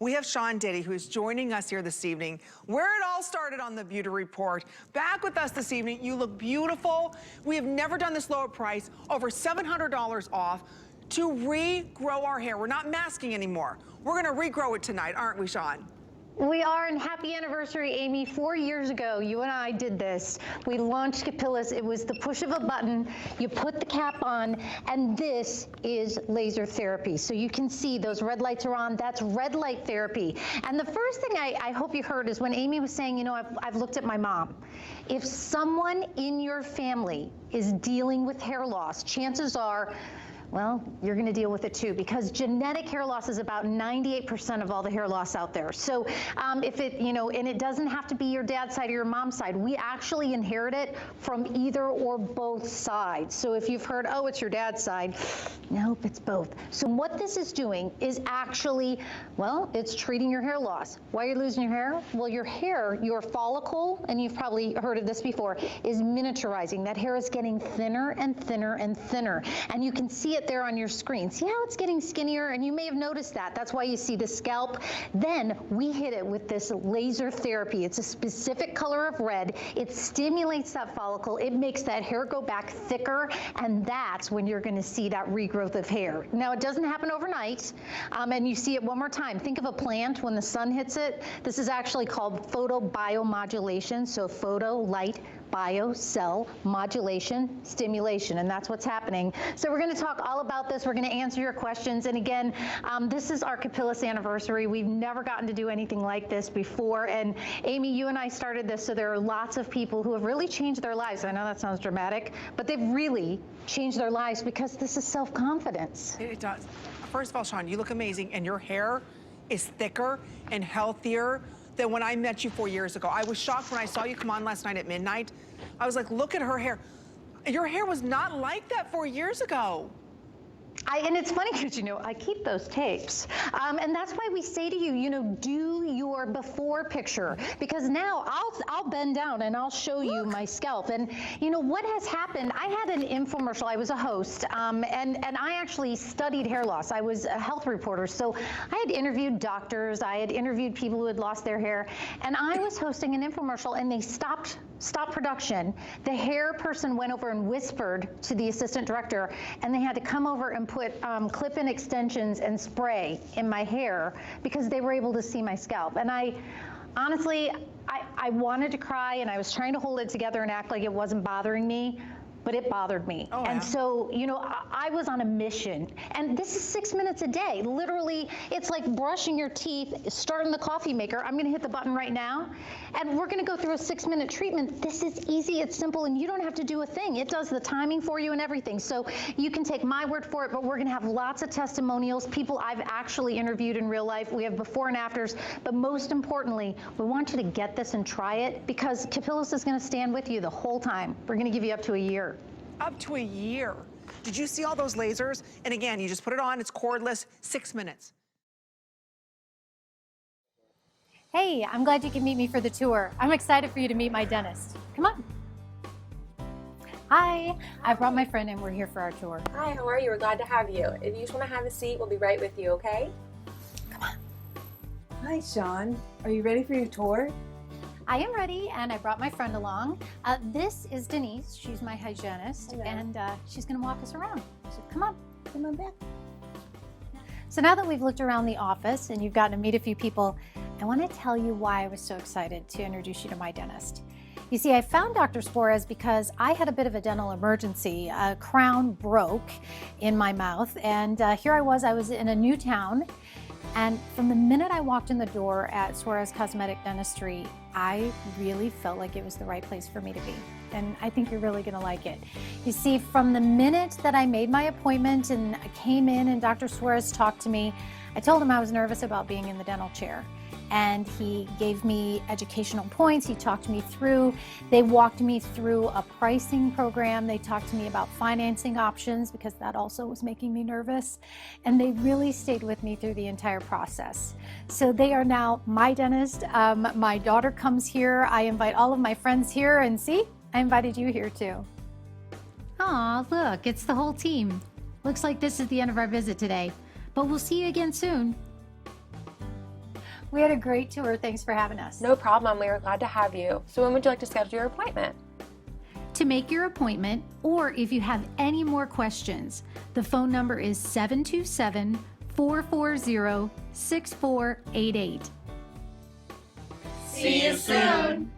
We have Shawn Diddy, who is joining us here this evening, where it all started on the Beauty Report. Back with us this evening. You look beautiful. We have never done this lower price, over $700 off to regrow our hair. We're not masking anymore. We're gonna regrow it tonight, aren't we, Shawn? We are, and happy anniversary, Amy. 4 years ago, you and I did this. We launched Capillus. It was the push of a button. You put the cap on, and this is laser therapy. So you can see those red lights are on. That's red light therapy. And the first thing I hope you heard is when Amy was saying, you know, I've looked at my mom. If someone in your family is dealing with hair loss, chances are, well, you're going to deal with it too, because genetic hair loss is about 98% of all the hair loss out there. So if it, you know, and it doesn't have to be your dad's side or your mom's side. We actually inherit it from either or both sides. So if you've heard, oh, it's your dad's side, nope, it's both. So what this is doing is actually, well, it's treating your hair loss. Why are you losing your hair? Well, your hair, your follicle, and you've probably heard of this before, is miniaturizing. That hair is getting thinner and thinner and thinner. And you can see it there on your screen. See how it's getting skinnier? And you may have noticed that. That's why you see the scalp. Then we hit it with this laser therapy. It's a specific color of red. It stimulates that follicle. It makes that hair go back thicker, and that's when you're going to see that regrowth of hair. Now, it doesn't happen overnight, and you see it one more time. Think of a plant when the sun hits it. This is actually called photobiomodulation, so photo, light, bio, cell, modulation, stimulation, and that's what's happening. So we're going to talk all about this. We're going to answer your questions. And again, this is our Capillus anniversary. We've never gotten to do anything like this before. And Amy, you and I started this, so there are lots of people who have really changed their lives. I know that sounds dramatic, but they've really changed their lives because this is self-confidence. It does. First of all, Shawn, you look amazing, and your hair is thicker and healthier than when I met you 4 years ago. I was shocked when I saw you come on last night at midnight. I was like, look at her hair. Your hair was not like that 4 years ago. And it's funny because, you know, I keep those tapes. And that's why we say to you, you know, do your before picture. Because now I'll bend down and I'll show you my scalp. And, you know, what has happened, I had an infomercial. I was a host. And I actually studied hair loss. I was a health reporter. So I had interviewed doctors. I had interviewed people who had lost their hair. And I was hosting an infomercial, and they stopped production. The hair person went over and whispered to the assistant director, and they had to come over and put clip-in extensions and spray in my hair because they were able to see my scalp. And I honestly wanted to cry, and I was trying to hold it together and act like it wasn't bothering me, but it bothered me. Oh, and yeah. so, you know, I was on a mission. And this is 6 minutes a day. Literally, it's like brushing your teeth, starting the coffee maker. I'm gonna hit the button right now, and we're gonna go through a 6-minute treatment. This is easy, it's simple, and you don't have to do a thing. It does the timing for you and everything. So you can take my word for it, but we're gonna have lots of testimonials, people I've actually interviewed in real life. We have before and afters, but most importantly, we want you to get this and try it, because Capillus is gonna stand with you the whole time. We're gonna give you up to a year. Up to a year. Did you see all those lasers? And again, you just put it on, it's cordless, 6 minutes. Hey, I'm glad you can meet me for the tour. I'm excited for you to meet my dentist. Come on. Hi, I brought my friend and we're here for our tour. Hi, how are you? We're glad to have you. If you just want to have a seat, we'll be right with you, okay? Come on. Hi, Shawn. Are you ready for your tour? I am ready, and I brought my friend along. This is Denise. She's my hygienist, Hello. and she's gonna walk us around. So come on. Come on back. So now that we've looked around the office and you've gotten to meet a few people, I want to tell you why I was so excited to introduce you to my dentist. You see, I found Dr. Suarez because I had a bit of a dental emergency. A crown broke in my mouth, and here I was in a new town. And from the minute I walked in the door at Suarez Cosmetic Dentistry, I really felt like it was the right place for me to be. And I think you're really gonna like it. You see, from the minute that I made my appointment and I came in and Dr. Suarez talked to me, I told him I was nervous about being in the dental chair. And he gave me educational points. He talked me through. They walked me through a pricing program. They talked to me about financing options because that also was making me nervous. And they really stayed with me through the entire process. So they are now my dentist. My daughter comes here. I invite all of my friends here, and see, I invited you here too. Aw, look, it's the whole team. Looks like this is the end of our visit today, but we'll see you again soon. We had a great tour. Thanks for having us. No problem. We were glad to have you. So when would you like to schedule your appointment? To make your appointment, or if you have any more questions, the phone number is 727-440-6488. See you soon.